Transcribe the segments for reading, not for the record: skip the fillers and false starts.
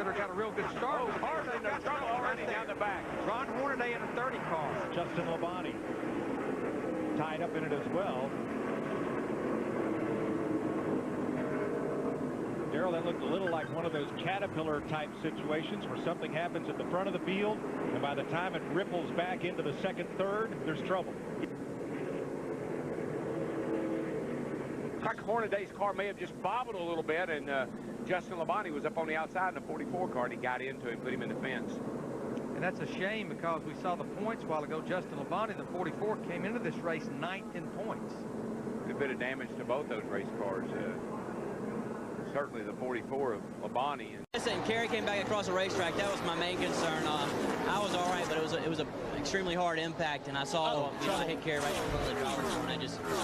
that got a real good start. Oh, Hornaday, no trouble already down the back. Ron Hornaday in a 30 car. Justin Labonte tied up in it as well. Darrell, that looked a little like one of those caterpillar type situations where something happens at the front of the field, and by the time it ripples back into the second, third, there's trouble. Like Hornaday's car may have just bobbled a little bit, and Justin Labonte was up on the outside in the 44 car, and he got into him, put him in the fence. And that's a shame because we saw the points a while ago. Justin Labonte, the 44, came into this race 9th in points. Good bit of damage to both those race cars. Certainly the 44 of Labonte. Listen, Kerry came back across the racetrack. That was my main concern. I was all right, but it was an extremely hard impact, and I saw I hit Kerry right in front of the driver, and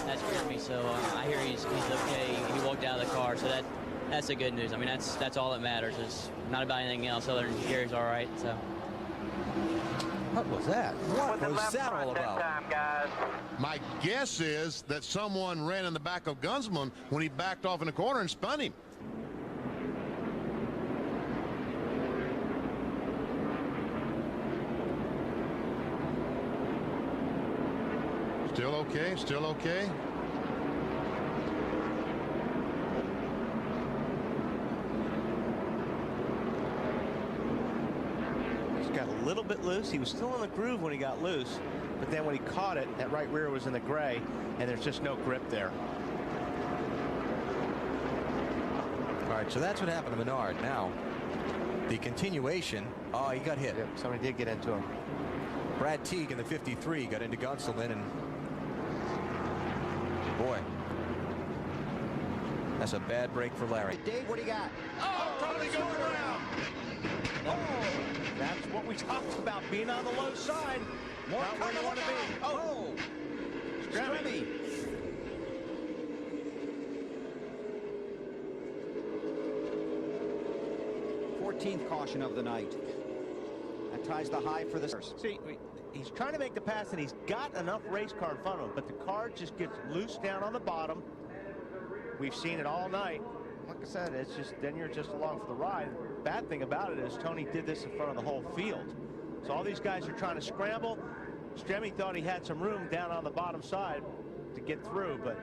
that scared me. So I hear he's okay. He walked out of the car, so that's the good news. I mean, that's all that matters. It's not about anything else other than Kerry's all right. So. What was that? What was that all about? Time, guys. My guess is that someone ran in the back of Gunsman when he backed off in the corner and spun him. Still okay, still okay. Got a little bit loose. He was still in the groove when he got loose, but then when he caught it, that right rear was in the gray, and there's just no grip there. All right, so that's what happened to Menard. Now, the continuation. Oh, he got hit. Yep, somebody did get into him. Brad Teague in the 53 got into Gunselman, and boy, that's a bad break for Larry. Dave, what do you got? Oh, totally goes around. Oh, that's what we talked about, being on the low side. More where you want to be. Oh, Stremme. 14th caution of the night. That ties the high for the... See, he's trying to make the pass, and he's got enough race car in front of him, but the car just gets loose down on the bottom. We've seen it all night. Like I said, it's just, then you're just along for the ride. Bad thing about it is Tony did this in front of the whole field. So all these guys are trying to scramble. Stremme thought he had some room down on the bottom side to get through, but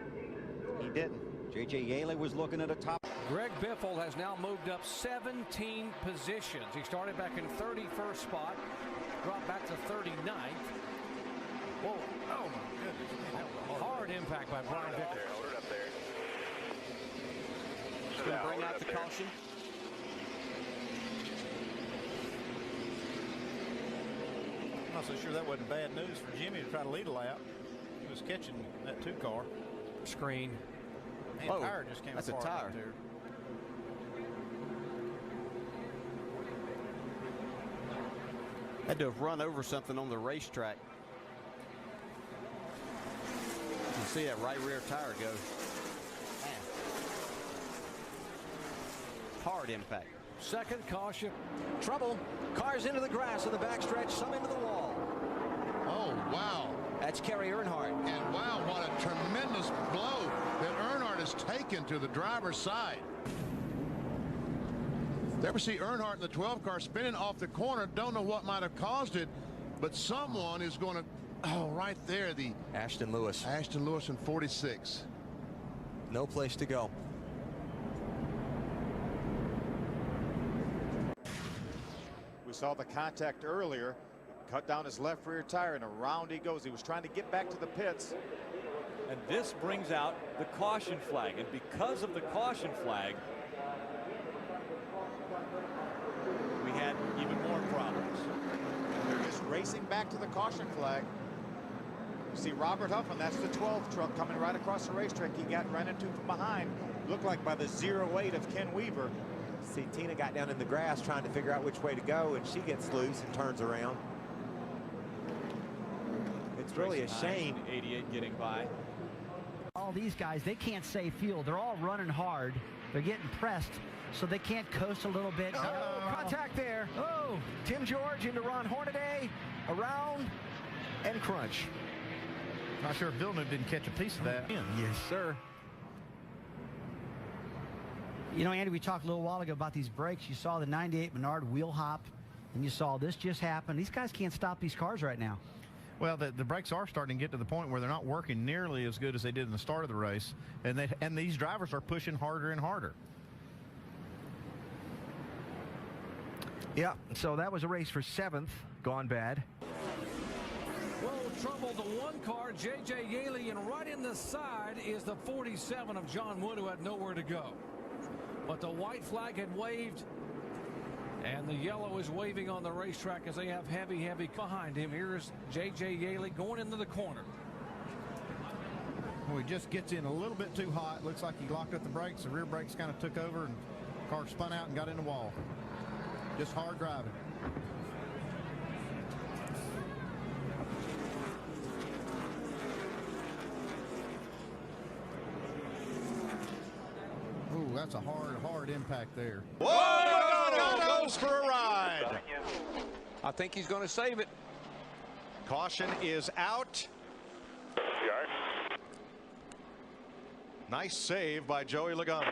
he didn't. J.J. Yaley was looking at a top. Greg Biffle has now moved up 17 positions. He started back in 31st spot, dropped back to 39th. Whoa, oh my goodness. Hard impact by Brian Vickers. Hold it up there. He's going to bring out the caution. I'm not so sure that wasn't bad news for Jimmy to try to lead a lap. He was catching that 2 car. Screen. Man, tire just came that's a apart tire. right there. Had to have run over something on the racetrack. You can see that right rear tire go. Man. Hard impact. Second caution. Trouble. Cars into the grass in the backstretch, some into the wall. Oh, wow. That's Kerry Earnhardt. And wow, what a tremendous blow that Earnhardt has taken to the driver's side. There we see Earnhardt in the 12 car spinning off the corner. Don't know what might have caused it, but someone is going to, oh, right there, the Ashton Lewis. Ashton Lewis in 46. No place to go. We saw the contact earlier, cut down his left rear tire, and around he goes. He was trying to get back to the pits. And this brings out the caution flag, and because of the caution flag, we had even more problems. They're just racing back to the caution flag. You see Robert Huffman, that's the 12th truck coming right across the racetrack. He got run into from behind. Looked like by the 08 of Ken Weaver. See, Tina got down in the grass trying to figure out which way to go, and she gets loose and turns around. It's really a shame. 88 getting by. All these guys, they can't save fuel. They're all running hard. They're getting pressed, so they can't coast a little bit. Oh, contact there. Oh, Tim George into Ron Hornaday, around, and crunch. Not sure if Villeneuve didn't catch a piece of that. Yes, sir. You know, Andy, we talked a little while ago about these brakes. You saw the 98 Menard wheel hop, and you saw this just happen. These guys can't stop these cars right now. Well, the brakes are starting to get to the point where they're not working nearly as good as they did in the start of the race, and these drivers are pushing harder and harder. Yeah, so that was a race for 7th, gone bad. Well, trouble the one car, J.J. Yaley, and right in the side is the 47 of John Wood, who had nowhere to go. But the white flag had waved, and the yellow is waving on the racetrack as they have heavy behind him. Here's J.J. Yaley going into the corner. Well, he just gets in a little bit too hot. Looks like he locked up the brakes. The rear brakes kind of took over, and the car spun out and got in the wall. Just hard driving. Ooh, that's a hard impact there. Whoa! Goes for a ride. I think he's going to save it. Caution is out. Nice save by Joey Logano.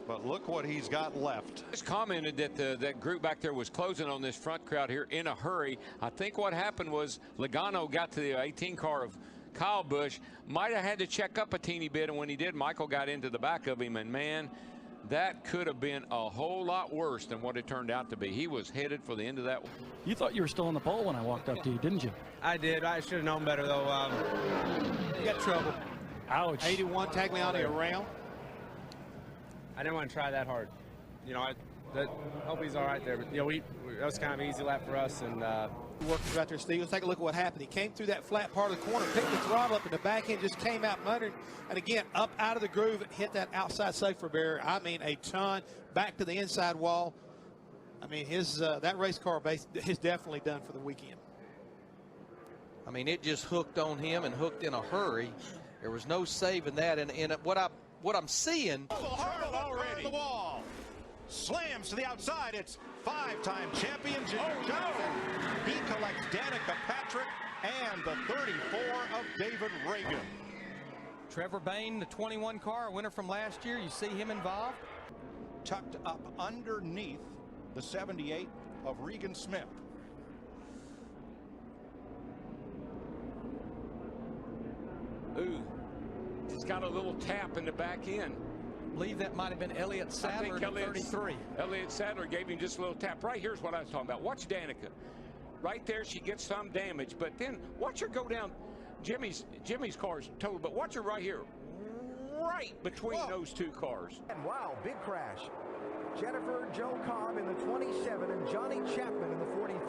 But look what he's got left. Just commented that that group back there was closing on this front crowd here in a hurry. I think what happened was Logano got to the 18 car of Kyle Busch, might have had to check up a teeny bit, and when he did, Michael got into the back of him, and man, that could have been a whole lot worse than what it turned out to be. He was headed for the end of that. You thought you were still on the pole when I walked up to you, didn't you? I did. I should have known better, though. You got trouble. Ouch. 81 Tagliani around. I didn't want to try that hard. You know, I hope he's all right there. But, you know, that was kind of an easy lap for us. And working right there, Steve. Let's take a look at what happened. He came through that flat part of the corner, picked the throttle up, and the back end just came out under. And again, up out of the groove, hit that outside safety barrier. I mean, a ton back to the inside wall. I mean, his that race car base is definitely done for the weekend. I mean, it just hooked on him and hooked in a hurry. There was no saving that. And what I'm seeing. Already. The wall. Slams to the outside. It's 5-time champion Junior Johnson. He collects Danica Patrick and the 34 of David Reagan. Trevor Bayne, the 21 car, winner from last year. You see him involved? Tucked up underneath the 78 of Regan Smith. Ooh, he's got a little tap in the back end. I believe that might have been Elliott Sadler at 33. Elliott Sadler gave him just a little tap. Right here's what I was talking about. Watch Danica. Right there, she gets some damage, but then watch her go down. Jimmy's car's total, but watch her right here. Right between those two cars. And wow, big crash. Jennifer Joe Cobb in the 27 and Johnny Chapman in the 43.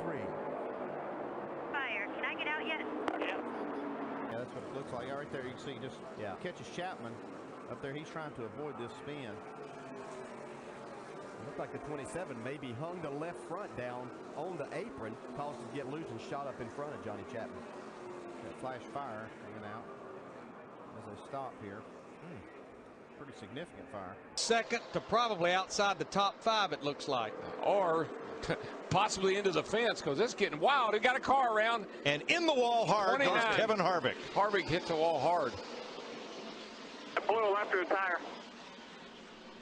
Fire. Can I get out yet? Yeah, that's what it looks like. Right there, you can see just catches Chapman. Up there, he's trying to avoid this spin. It looked like the 27 maybe hung the left front down on the apron, caused it to get loose and shot up in front of Johnny Chapman. That flash fire hanging out as they stop here. Pretty significant fire. Second to probably outside the top 5, it looks like. Or possibly into the fence, because it's getting wild. They got a car around. And in the wall hard goes Kevin Harvick. Harvick hit the wall hard. I blew a lap through the tire.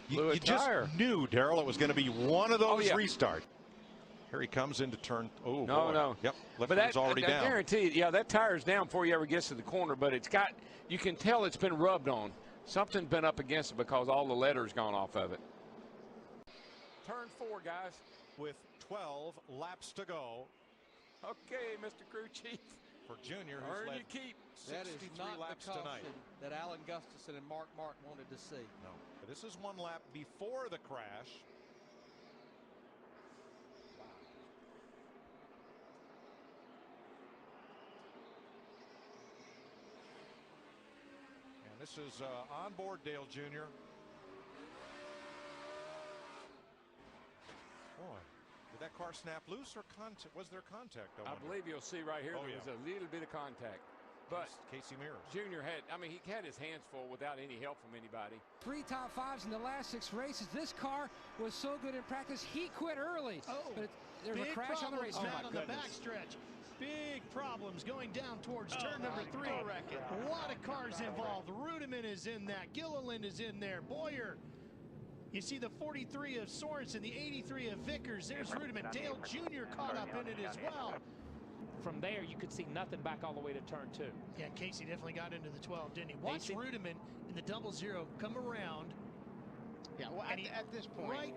You just knew, Darrell, it was going to be one of those restarts. Here he comes into turn. Oh, no. Yep, left but rear's already down. I guarantee you, that tire's down before he ever gets to the corner, but it's got, you can tell it's been rubbed on. Something's been up against it because all the letter's gone off of it. Turn 4, guys. With 12 laps to go. Okay, Mr. Crew Chief. For Junior, who's led keep. That is not laps the caution tonight. that Alan Gustafson and Mark wanted to see. No, but this is one lap before the crash. And this is on board Dale Jr. Boy, did that car snap loose or was there contact? I believe you'll see right here there was a little bit of contact. But Casey Mears. Junior had, I mean, he had his hands full without any help from anybody. 3 top 5s in the last 6 races. This car was so good in practice, he quit early. But there's a crash on the racetrack. On the backstretch. big problems going down towards turn number 3. A lot of cars involved. Rudiman is in that. Gilliland is in there. Boyer. You see the 43 of Sorensen, the 83 of Vickers. There's Rudiman. Dale Jr. caught up in it as well. From there, you could see nothing back all the way to turn 2. Yeah, Casey definitely got into the 12, didn't he? Watch Rudiman in the 00 come around. Yeah, well, at this point. Right.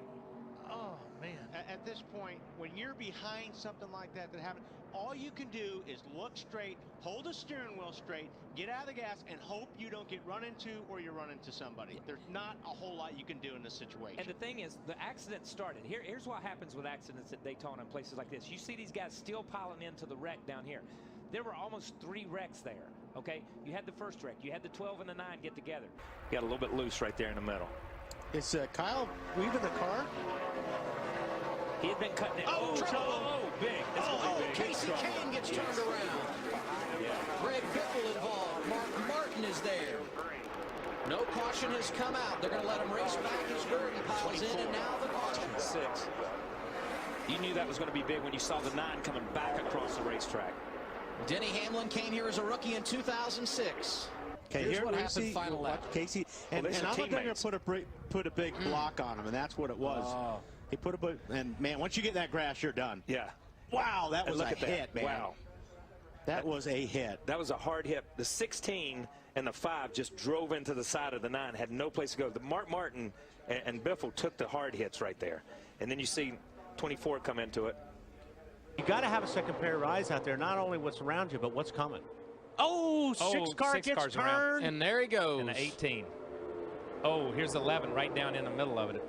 Oh, man. At this point, when you're behind something like that happened, all you can do is look straight, hold the steering wheel straight, get out of the gas, and hope you don't get run into or you run into somebody. There's not a whole lot you can do in this situation. And the thing is, the accident started. Here's what happens with accidents at Daytona and places like this. You see these guys still piling into the wreck down here. There were almost 3 wrecks there, okay? You had the first wreck. You had the 12 and the 9 get together. You got a little bit loose right there in the middle. Is Kyle weaving the car? He had been cutting it. Oh, big. Casey Kane gets turned around. Greg Biffle involved. Mark Martin is there. No caution has come out. They're going to let him race back as Gurdy piles in, and now the caution. 6. You knew that was going to be big when you saw the 9 coming back across the racetrack. Denny Hamlin came here as a rookie in 2006. Okay, here's here what we happened see final lap. Casey, and I'm not going to put a big block on him, and that's what it was. He put and man, once you get that grass, you're done. Yeah. Wow, that was a hit, man. Wow. That was a hit. That was a hard hit. The 16 and the 5 just drove into the side of the 9, had no place to go. The Mark Martin and Biffle took the hard hits right there. And then you see 24 come into it. You got to have a second pair of eyes out there, not only what's around you, but what's coming. Oh, 6 car gets cars turned. Around. And there he goes. And the 18. Oh, here's 11 right down in the middle of it.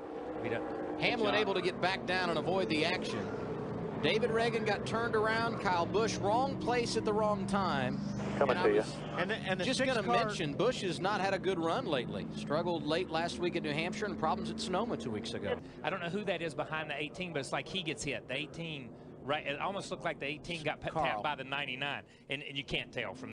Hamlin able to get back down and avoid the action. David Reagan got turned around. Kyle Busch, wrong place at the wrong time. Coming to you. And just going to mention, Busch has not had a good run lately. Struggled late last week at New Hampshire and problems at Sonoma 2 weeks ago. I don't know who that is behind the 18, but it's like he gets hit. The 18, right? It almost looked like the 18 got tapped by the 99, and you can't tell from